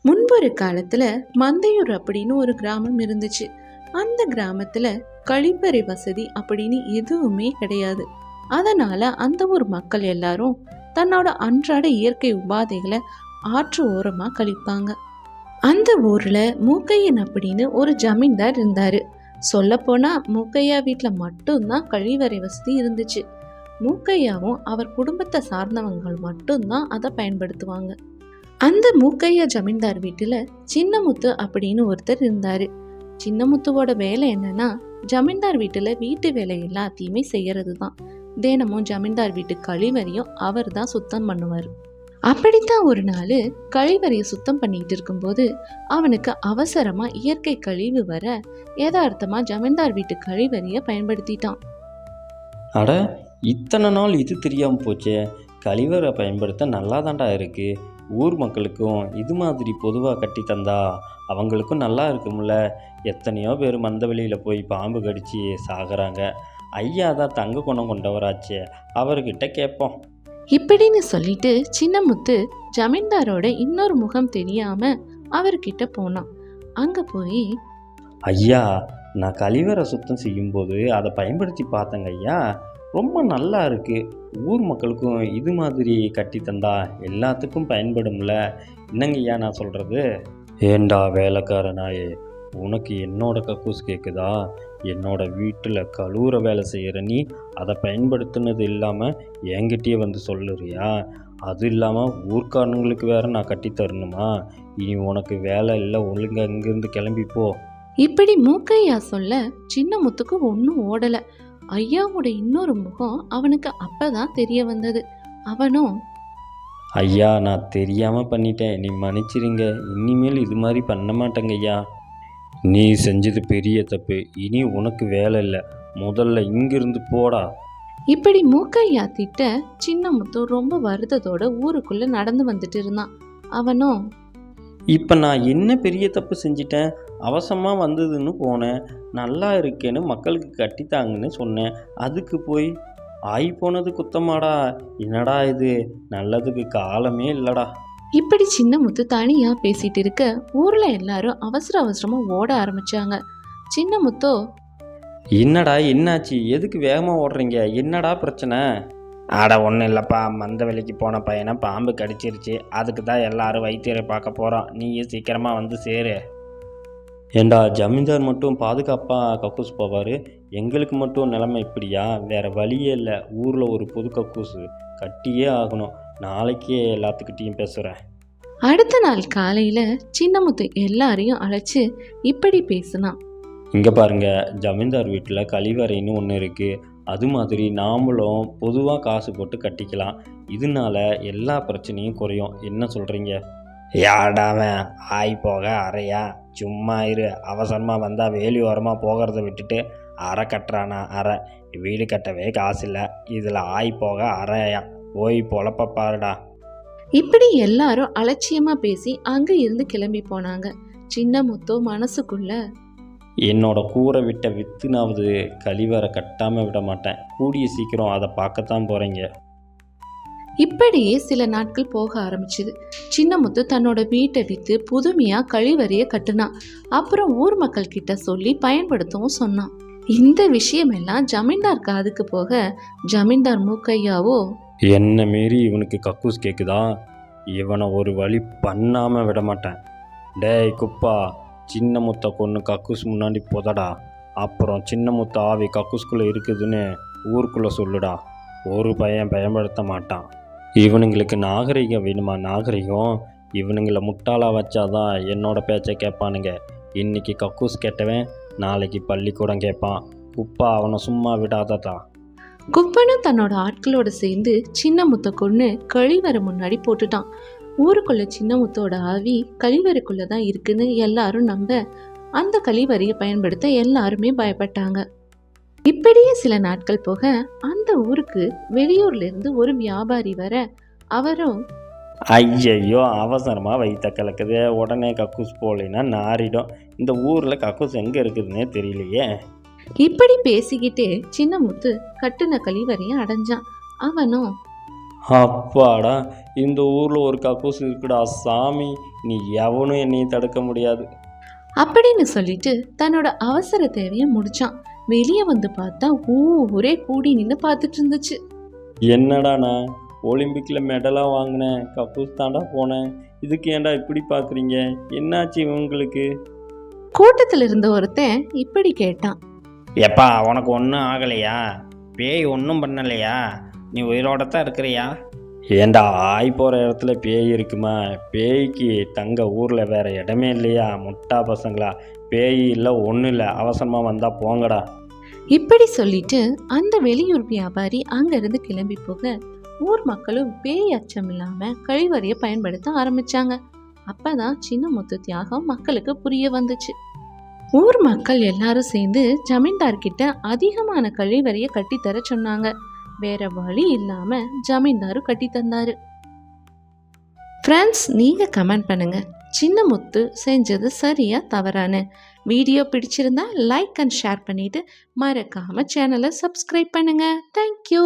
முன்பொரு காலத்துல மந்தையூர் அப்படின்னு ஒரு கிராமம் இருந்துச்சு. அந்த கிராமத்துல கழிப்பறை வசதி அப்படின்னு எதுவுமே கிடையாது. அதனால அந்த ஊர் மக்கள் எல்லாரும் தன்னோட அன்றாட இயற்கை உபாதைகளை ஆற்று ஓரமா கழிப்பாங்க. அந்த ஊர்ல மூக்கையன் அப்படின்னு ஒரு ஜமீன்தார் இருந்தாரு. சொல்ல போனா மூக்கையா வீட்டுல மட்டும்தான் கழிவறை வசதி இருந்துச்சு. மூக்கையாவும் அவர் குடும்பத்தை சார்ந்தவங்க மட்டும்தான் அதை பயன்படுத்துவாங்க. அந்த மூக்கையா ஜமீன்தார் வீட்டுல சின்னமுத்து அப்படின்னு ஒருத்தர் இருந்தாரு. சின்னமுத்துவோட வேலை என்னன்னா, ஜமீன்தார் வீட்டுல வீட்டு வேலை எல்லாத்தையுமே செய்யறது தான். தினமும் ஜமீன்தார் வீட்டு கழிவறையும் அவர் தான் சுத்தம் பண்ணுவார். அப்படித்தான் ஒரு நாள் கழிவறையை சுத்தம் பண்ணிட்டு இருக்கும்போது அவனுக்கு அவசரமா இயற்கை கழிவு வர யதார்த்தமா ஜமீன்தார் வீட்டு கழிவறையை பயன்படுத்திட்டான். அட, இத்தனை நாள் இது தெரியாமல் போச்சே. கழிவறை பயன்படுத்த நல்லா தாண்டா இருக்குது. ஊர் மக்களுக்கும் இது மாதிரி பொதுவாக கட்டி தந்தா அவங்களுக்கும் நல்லா இருக்கும்ல. எத்தனையோ பேர் மந்த வெளியில் போய் பாம்பு கடித்து சாகிறாங்க. ஐயா தான் தங்க குணம் கொண்டவராச்சே, அவர்கிட்ட கேட்போம் இப்படின்னு சொல்லிட்டு சின்னமுத்து ஜமீன்தாரோட இன்னொரு முகம் தெரியாம அவர்கிட்ட போனான். அங்க போய், ஐயா, நான் கழிவறை சுத்தம் செய்யும்போது அதை பயன்படுத்தி பார்த்தேங்க ஐயா, ரொம்ப நல்லா இருக்குது. ஊர் மக்களுக்கும் இது மாதிரி கட்டி தந்தா எல்லாத்துக்கும் பயன்படும்ல. என்னங்கய்யா நான் சொல்கிறது? ஏண்டா வேலைக்காரனாயே, உனக்கு என்னோட கக்கூஸ் கேட்குதா? என்னோட வீட்டில் கழுவுற வேலை செய்கிற நீ அதை பயன்படுத்தினது இல்லாமல் என்கிட்டயே வந்து சொல்லுறியா? அது இல்லாமல் ஊர்க்காரங்களுக்கு வேற நான் கட்டி தரணுமா? இனி உனக்கு வேலை இல்லை, ஒழுங்கு அங்கேருந்து கிளம்பிப்போ. இப்படி மூக்கையா சொல்ல சின்னமுத்துக்கு ஒன்றும் ஓடலை. ஐயாவோட இன்னொரு முகம் அவனுக்கு அப்பதான் தெரிய வந்தது. அவனும், ஐயா, நான் தெரியாமல் பண்ணிட்டேன், நீ மன்னிச்சிருங்க. இனிமேல் இது மாதிரி பண்ண மாட்டேங்க ஐயா. நீ செஞ்சது பெரிய தப்பு. இனி உனக்கு வேலை இல்லை, முதல்ல இங்கிருந்து போடா. இப்படி மூக்கையா திட்ட சின்னமுத்து ரொம்ப வருத்தத்தோட ஊருக்குள்ள நடந்து வந்துட்டு இருந்தான். அவனும், இப்போ நான் என்ன பெரிய தப்பு செஞ்சிட்டேன்? அவசரமாக வந்ததுன்னு போனேன், நல்லா இருக்கேன்னு மக்களுக்கு கட்டித்தாங்கன்னு சொன்னேன். அதுக்கு போய் ஆகி போனது குத்தமாடா? என்னடா இது, நல்லதுக்கு காலமே இல்லடா. இப்படி சின்னமுத்து தனியா பேசிட்டு இருக்க ஊர்ல எல்லாரும் அவசர அவசரமா ஓட ஆரம்பிச்சாங்க. சின்னமுத்தோ, என்னடா என்னாச்சு? எதுக்கு வேகமாக ஓடுறீங்க? என்னடா பிரச்சனை? ஆட ஒன்றும் இல்லைப்பா, மந்த வெளிக்கு போன பையனை பாம்பு கடிச்சிருச்சு. அதுக்கு தான் எல்லாரும் வைத்தியரை பார்க்க போகிறோம். நீயும் சீக்கிரமாக வந்து சேரு. ஏண்டா, ஜமீன்தார் மட்டும் பாதுகாப்பாக கக்கூஸ் போவார், எங்களுக்கு மட்டும் நிலைமை இப்படியா? வேறு வழியே இல்லை. ஊரில் ஒரு பொது கக்கூஸு கட்டியே ஆகணும். நாளைக்கே எல்லாத்துக்கிட்டையும் பேசுகிறேன். அடுத்த நாள் காலையில சின்னமுத்து எல்லாரையும் அழைச்சு இப்படி பேசினான். இங்கே பாருங்க, ஜமீன்தார் வீட்டில் கழிவறைன்னு ஒன்று இருக்குது. அது மாதிரி நாமளும் பொதுவாக காசு போட்டு கட்டிக்கலாம். இதனால எல்லா பிரச்சனையும் குறையும். என்ன சொல்கிறீங்க? யாடாவன் ஆய் போக அறையா? சும்மா இரு. அவசரமாக வந்தால் வேலி ஓரமாக போகிறத விட்டுட்டு அறை கட்டுறானா? அறை வீடு கட்டவே காசு இல்லை, இதில் ஆய் போக அறையா? போய் பொழப்ப பாருடா. இப்படி எல்லாரும் அலட்சியமா பேசி அங்க இருந்து கிளம்பி போனாங்க. சின்னமுத்தோ மனசுக்குள்ள, என்னோட கூரை விட்ட வித்துனாவது கழிவறை கட்டாமல் விட மாட்டேன். கூடிய சீக்கிரம் அதை பார்க்கத்தான் போகிறீங்க. இப்படியே சில நாட்கள் போக ஆரம்பிச்சுது. சின்னமுத்து தன்னோட வீட்டை விற்று புதுமையா கழிவறைய கட்டுனான். அப்புறம் ஊர் மக்கள் கிட்ட சொல்லி பயன்படுத்தவும் சொன்னான். இந்த விஷயமெல்லாம் ஜமீன்தார் காதுக்கு போக ஜமீன்தார் மூக்கையாவோ, என்ன மீறி இவனுக்கு கக்கூஸ் கேட்குதா? இவனை ஒரு வழி பண்ணாமல் விட மாட்டேன். டேய் குப்பா, சின்னமுத்தை கொன்று கக்கூஸ் முன்னாடி போதடா. அப்புறம் சின்னமுத்த ஆவி கக்கூஸ்குள்ளே இருக்குதுன்னு ஊருக்குள்ளே சொல்லுடா. ஒரு பையன் பயன்படுத்த மாட்டான். இவனுங்களுக்கு நாகரிகம் வேணுமா? நாகரிகம் இவனுங்களை முட்டாளாக வச்சாதான் என்னோட பேச்சை கேட்பானுங்க. இன்னைக்கு கக்கூஸ் கேட்டவன் நாளைக்கு பள்ளிக்கூடம் கேட்பான். குப்பா அவனை சும்மா விடாததா. குப்பனும் தன்னோட ஆட்களோட சேர்ந்து சின்னமுத்தை கொன்று கழிவறை முன்னாடி போட்டுட்டான். ஊருக்குள்ள சின்னமுத்தோட ஆவி கழிவறைக்குள்ள தான் இருக்குன்னு எல்லாரும் நம்ப அந்த கழிவறையை பயன்படுத்த எல்லாருமே பயப்பட்டாங்க. இப்படியே சில நாட்கள் போக அந்த ஊருக்கு வெளியூர்ல இருந்து ஒரு வியாபாரி வர அவரும், ஐயையோ, அவசரமாக வைத்த கலக்குது, உடனே கக்கூஸ் போகலைன்னா நாரிடும். இந்த ஊரில் கக்கூஸ் எங்கே இருக்குதுன்னே தெரியலையே. இப்படி பேசிக்கிட்டே சின்னமுத்து கட்டுன கழிவறையை அடைஞ்சான். அவனும், அப்பாடா, இந்த ஊரில் ஒரு கக்கூஸ் இருக்குடா சாமி, நீ எவனும் என்னையும் தடுக்க முடியாது. அப்படின்னு சொல்லிட்டு தன்னோட அவசர தேவையை முடிச்சான். வெளியே வந்து பார்த்தா ஊரே கூடி நின்று பார்த்துட்டு இருந்துச்சு. என்னடா நான் ஒலிம்பிக்கில் மெடலாக வாங்கினேன், கக்கூஸ் தாண்டா போனேன், இதுக்கு ஏன்டா இப்படி பார்க்குறீங்க, என்னாச்சு இவங்களுக்கு? கூட்டத்தில் இருந்த ஒருத்தன் இப்படி கேட்டான். எப்பா உனக்கு ஒன்றும் ஆகலையா? பேய் ஒன்றும் பண்ணலையா? நீ உயிரோட தான் இருக்கிறியா? ஏண்டா ஆய் போகிற இடத்துல பேய் இருக்குமா? பேய்க்கு தங்க ஊரில் வேறு இடமே இல்லையா? முட்டா பசங்களா, பேய் இல்லை ஒன்றும் இல்லை, அவசரமாக வந்தால் போங்கடா. இப்படி சொல்லிட்டு அந்த வெளியூர் வியாபாரி அங்கிருந்து கிளம்பி போக ஊர் மக்களும் பேய் அச்சம் இல்லாம கழிவறையை பயன்படுத்த ஆரம்பிச்சாங்க. அப்பதான் சின்ன முத்து தியாகம் மக்களுக்கு புரிய வந்துச்சு. ஊர் மக்கள் எல்லாரும் சேர்ந்து ஜமீன்தார் கிட்ட அதிகமான கழிவறையை கட்டித்தர சொன்னாங்க. வேற வழி இல்லாம ஜமீன்தாரு கட்டி தந்தாரு. ஃப்ரெண்ட்ஸ், நீங்க கமெண்ட் பண்ணுங்க, சின்ன முத்து செஞ்சது சரியா தவறான. வீடியோ பிடிச்சிருந்தா லைக் அண்ட் ஷேர் பண்ணிட்டு மறக்காம சேனலை சப்ஸ்கிரைப் பண்ணுங்க. தேங்க்யூ.